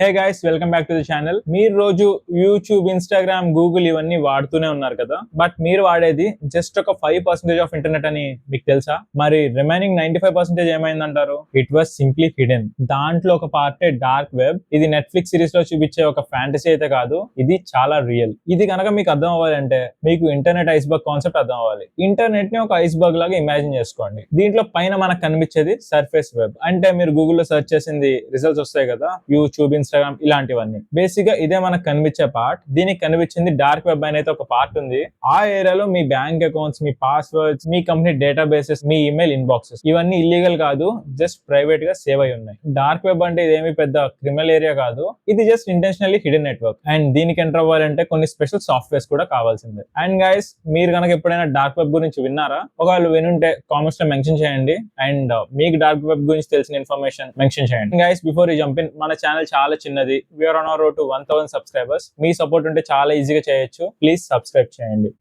Hey guys, welcome back to the channel. మీరు రోజు YouTube, Instagram, Google ఇవన్నీ వాడుతూనే ఉన్నారు కదా. బట్ మీరు వాడేది జస్ట్ ఒక 5% ఆఫ్ ఇంటర్నెట్ అని మీకు తెలుసా? మరి రిమైనింగ్ 95% ఏమైందంటారు? It was simply hidden. దాంట్లో ఒక పార్టే డార్క్ వెబ్. ఇది నెట్ఫ్లిక్స్ సిరీస్ లో చూపించే ఒక ఫ్యాంటసీ అయితే కాదు, ఇది చాలా రియల్. ఇది కనుక మీకు అర్థం అవ్వాలంటే మీకు ఇంటర్నెట్ ఐస్బర్గ్ కాన్సెప్ట్ అర్థం అవ్వాలి. ఇంటర్నెట్ ని ఒక ఐస్బర్గ్ లాగా ఇమాజిన్ చేసుకోండి. దీంట్లో పైన మనకు కనిపించేది సర్ఫేస్ వెబ్. అంటే మీరు గూగుల్లో సెర్చ్ చేసింది రిజల్ట్స్ వస్తాయి కదా, యూట్యూబ్, ఇన్స్టాగ్రామ్ ఇలాంటివన్నీ. బేసిక్ గా ఇదే మనకు కనిపించే పార్ట్. దీనికి కనిపించింది డార్క్ వెబ్ అనేది ఒక పార్ట్ ఉంది. ఆ ఏరియాలో మీ బ్యాంక్ అకౌంట్స్, మీ పాస్వర్డ్స్, మీ కంపెనీ డేటాబేసెస్, మీ ఇమెయిల్ ఇన్బాక్సెస్ ఇవన్నీ ఇల్లీగల్ కాదు, జస్ట్ ప్రైవేట్ గా సేవ్ అయి ఉన్నాయి. డార్క్ వెబ్ అంటే ఇదేమి పెద్ద క్రిమినల్ ఏరియా కాదు, ఇది just intentionally hidden network. And దీనికి ఎంటర్ అవ్వాలంటే కొన్ని స్పెషల్ సాఫ్ట్వేర్స్ కూడా కావాల్సిందే. అండ్ గైస్, మీరు కనుక ఎప్పుడైనా డార్క్ వెబ్ గురించి విన్నారా? ఒకవేళ వినుంటే కామెంట్స్ లో మెన్షన్ చేయండి. అండ్ మీకు డార్క్ వెబ్ గురించి తెలిసిన ఇన్ఫర్మేషన్ మెన్షన్ చేయండి. Guys, before you jump in, మన ఛానల్ చాలా చిన్నది. We're on our road to 1000 subscribers. మీ సపోర్ట్ ఉంటే చాలా ఈజీగా చేయొచ్చు. ప్లీజ్ సబ్స్క్రైబ్ చేయండి.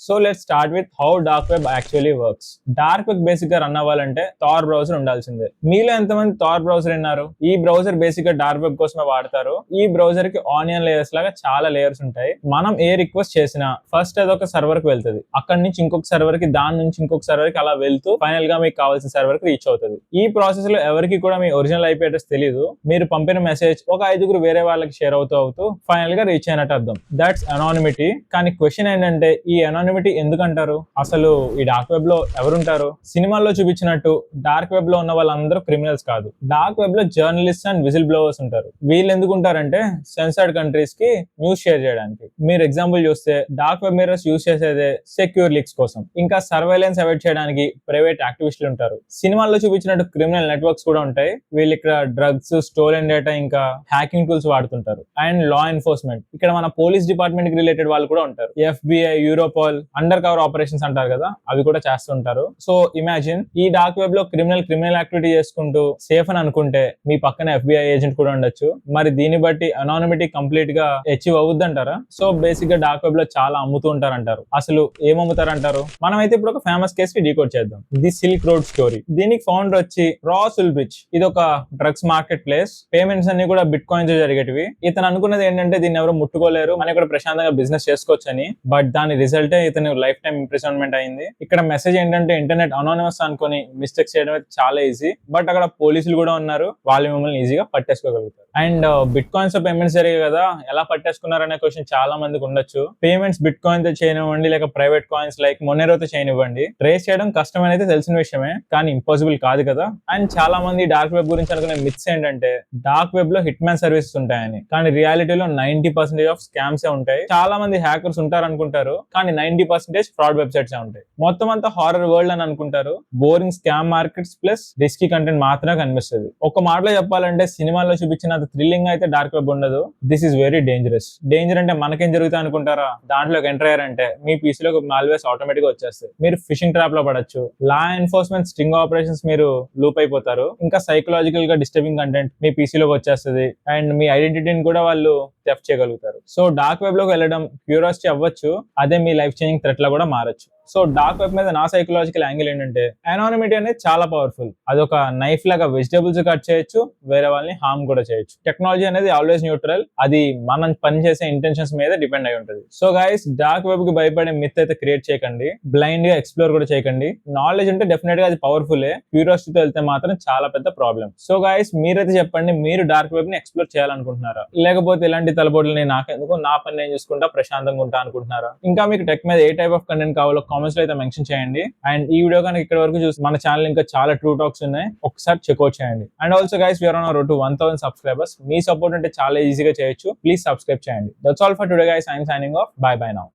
So let's start with how dark web actually works. Dark web basic గా రన్ అవ్వాలంటే థార్ బ్రౌజర్ ఉండాల్సిందే. మీలో ఎంతమంది థార్ బ్రౌజర్ విన్నారు? ఈ బ్రౌజర్ బేసిక్ గా డార్క్ వెబ్ కోసమే వాడతారు. ఈ బ్రౌజర్ కి ఆనియన్ లేయర్స్ లాగా చాలా లేయర్స్ ఉంటాయి. మనం ఏ రిక్వెస్ట్ చేసినా ఫస్ట్ అదొక సర్వర్ కి వెళ్తుంది, అక్కడి నుంచి ఇంకొక సర్వర్ కి, దాని నుంచి ఇంకొక సర్వర్ కి అలా వెళ్తూ ఫైనల్ గా మీకు కావాల్సిన సర్వర్ కి రీచ్ అవుతుంది. ఈ ప్రాసెస్ లో ఎవరికి కూడా మీ ఒరిజినల్ ఐపీ అడ్రస్ తెలియదు. మీరు పంపిన మెసేజ్ ఒక 5 వేరే వాళ్ళకి షేర్ అవుతూ ఫైనల్ గా రీచ్ అయినట్టు అర్థం. That's anonymity. కానీ క్వశ్చన్ ఏంటంటే, ఈ అనానిమిటీ ఎందుకంటారు? అసలు ఈ డార్క్ వెబ్ లో ఎవరుంటారు? సినిమాల్లో చూపించినట్టు డార్క్ వెబ్ లో ఉన్న వాళ్ళందరూ క్రిమినల్స్ కాదు. డార్క్ వెబ్ లో జర్నలిస్ట్ అండ్ విజిల్ బ్లోవర్స్ ఉంటారు. వీళ్ళు ఎందుకు ఉంటారంటే సెన్సర్డ్ కంట్రీస్ కి న్యూస్ షేర్ చేయడానికి. మీరు ఎగ్జాంపుల్ చూస్తే డార్క్ వెబ్ మిర్రర్స్ యూజ్ చేసేదే సెక్యూర్ లీక్స్ కోసం, ఇంకా సర్వైలెన్స్ అవాయిడ్ చేయడానికి ప్రైవేట్ యాక్టివిస్టులు ఉంటారు. సినిమాల్లో చూపించినట్టు క్రిమినల్ నెట్వర్క్స్ కూడా ఉంటాయి. వీళ్ళు ఇక్కడ డ్రగ్స్, స్టోలెన్ డేటా, ఇంకా హ్యాకింగ్ టూల్స్ వాడుతుంటారు. అండ్ లా ఎన్ఫోర్స్మెంట్, ఇక్కడ మన పోలీస్ డిపార్ట్మెంట్ కి రిలేటెడ్ వాళ్ళు కూడా ఉంటారు. FBI, యూరోపాల్, అండర్ కవర్ ఆపరేషన్స్ అంటారు కదా, అవి కూడా చేస్తుంటారు. సో ఇమాజిన్, ఈ డార్క్ వెబ్ లో క్రిమినల్ యాక్టివిటీ చేసుకుంటూ సేఫ్ అని అనుకుంటే మీ పక్కన FBI ఏజెంట్ కూడా ఉండొచ్చు. మరి దీన్ని బట్టి అనానిమిటీ కంప్లీట్ గా అచీవ్ అవుద్దంటారా? సో బేసిక్ గా డార్క్ వెబ్ లో చాలా అమ్ముతూ ఉంటారంటారు. అసలు ఏం అమ్ముతారంటారు? మనమైతే ఇప్పుడు ఒక ఫేమస్ కేస్ కి డీకోడ్ చేద్దాం. The silk road story. దీనికి ఫౌండర్ వచ్చి రాస్ ఉల్బ్రిచ్. ఇది ఒక డ్రగ్స్ మార్కెట్ ప్లేస్. పేమెంట్స్ అన్ని కూడా బిట్ కాయిన్స్ జరిగేటివి. ఇతను అనుకున్నది ఏంటంటే దీన్ని ఎవరు ముట్టుకోలేరు, మనం కూడా ప్రశాంతంగా బిజినెస్ చేసుకోవచ్చు అని. బట్ దాని రిజల్టే ఇతను లైఫ్ టైం ఇంప్రిజన్మెంట్ అయింది. ఇక్కడ మెసేజ్ ఏంటంటే, ఇంటర్నెట్ అనానిమస్ అనుకుని మిస్టేక్స్ చేయడం అయితే చాలా ఈజీ. బట్ అక్కడ పోలీసులు కూడా ఉన్నారు, వాళ్ళు మిమ్మల్ని ఈజీగా పట్టేసుకోగలుగుతారు. అండ్ బిట్ కాయిన్స్ తో పేమెంట్స్ జరిగాయి కదా, ఎలా పట్టేసుకున్నారనే క్వశ్చన్ చాలా మందికి ఉండొచ్చు. పేమెంట్స్ బిట్ కాయిన్ తో చేయనివ్వండి, లేక ప్రైవేట్ కాయిన్స్ లైక్ మొనెరోతో చేయనివ్వండి, ట్రేస్ చేయడం కష్టం అనేది తెలిసిన విషయమే, కానీ ఇంపాసిబుల్ కాదు కదా. అండ్ చాలా మంది డార్క్ వెబ్ గురించి అనుకునే మిత్స్ ఏంటంటే డార్క్ వెబ్ లో హిట్ మ్యాన్ సర్వీసెస్ ఉంటాయని. కానీ రియాలిటీలో 90% ఆఫ్ స్కామ్స్ ఉంటాయి. చాలా మంది హ్యాకర్స్ ఉంటారు అనుకుంటారు, కానీ 90% ఫ్రాడ్ వెబ్సైట్స్ ఉంటాయి. మొత్తం అంతా హారర్ వరల్డ్ అని అనుకుంటారు. Boring scam markets plus risky content మాత్రమే కనిపిస్తుంది. ఒక మాటలో చెప్పాలంటే, సినిమాల్లో చూపించినంత థ్రిల్లింగ్ అయితే డార్క్ వెబ్ ఉండదు. This is very dangerous. Danger అంటే మనకేం జరుగుతుంది అనుకుంటారా? దాంట్లోకి ఎంటర్ అయ్యారంటే మీ పీసీలో మాల్వేర్స్ ఆటోమేటిక్ గా వచ్చేస్తాయి. మీరు ఫిషింగ్ ట్రాప్ లో పడచ్చు. లా ఎన్ఫోర్స్మెంట్ స్ట్రింగ్ ఆపరేషన్స్ మీరు లూప్ అయిపోతారు. ఇంకా సైకలాజికల్ గా డిస్టర్బింగ్ కంటెంట్ మీ పీసీలోకి వచ్చేస్తుంది. అండ్ మీ ఐడెంటిటీని కూడా వాళ్ళు థెఫ్ట్ చేయగలుగుతారు. సో డార్క్ వెబ్ లోకి వెళ్ళడం క్యూరియాసిటీ అవ్వచ్చు, అదే మీ లైఫ్ చేంజింగ్ థ్రెట్ లా కూడా మారచ్చు. సో డార్క్ వెబ్ మీద నా సైకలాజికల్ యాంగిల్ ఏంటంటే, అనానిమిటీ అనేది చాలా పవర్ఫుల్. అదొక నైఫ్ లాగా వెజిటబుల్స్ కట్ చేయొచ్చు, వేరే వాళ్ళని హార్మ్ కూడా చేయొచ్చు. టెక్నాలజీ అనేది ఆల్వేస్ న్యూట్రల్, అది మనం పనిచేసే ఇంటెన్షన్స్ మీద డిపెండ్ అయి ఉంటుంది. సో గైస్, డార్క్ వెబ్ కి భయపడే మిత్ అయితే క్రియేట్ చేయకండి, బ్లైండ్ గా ఎక్స్ప్లోర్ కూడా చేయకండి. నాలెడ్జ్ ఉంటే డెఫినెట్ గా అది పవర్ఫుల్. క్యూరియాసిటీతో వెళ్తే మాత్రం చాలా పెద్ద ప్రాబ్లం. సో గైస్, మీరైతే చెప్పండి, మీరు డార్క్ వెబ్ ని ఎక్స్ప్లోర్ చేయాలనుకుంటున్నారా? లేకపోతే ఇలాంటి తలపోట్లని నాకెందుకు, నా పని నేను చూసుకుంటా ప్రశాంతంగా ఉంటా అనుకుంటున్నారా? ఇంకా మీకు టెక్ మీద ఏ టైప్ ఆఫ్ కంటెంట్ కావాలో కామెంట్స్ లో అయితే మెన్షన్ చేయండి. అండ్ ఈ వీడియో కనుక ఇక్కడ వరకు చూసి, మన ఛానల్ ఇంకా చాలా ట్రూ టాక్స్ ఉన్నాయి, ఒకసారి చెక్అవుట్ చేయండి. And also guys, we're on our road to 1000 subscribers. మీ సపోర్ట్ ఉంటే చాలా ఈజీగా చేయొచ్చు. ప్లీజ్ సబ్స్క్రైబ్ చేయండి. That's all for today guys. I'm signing off. Bye bye now.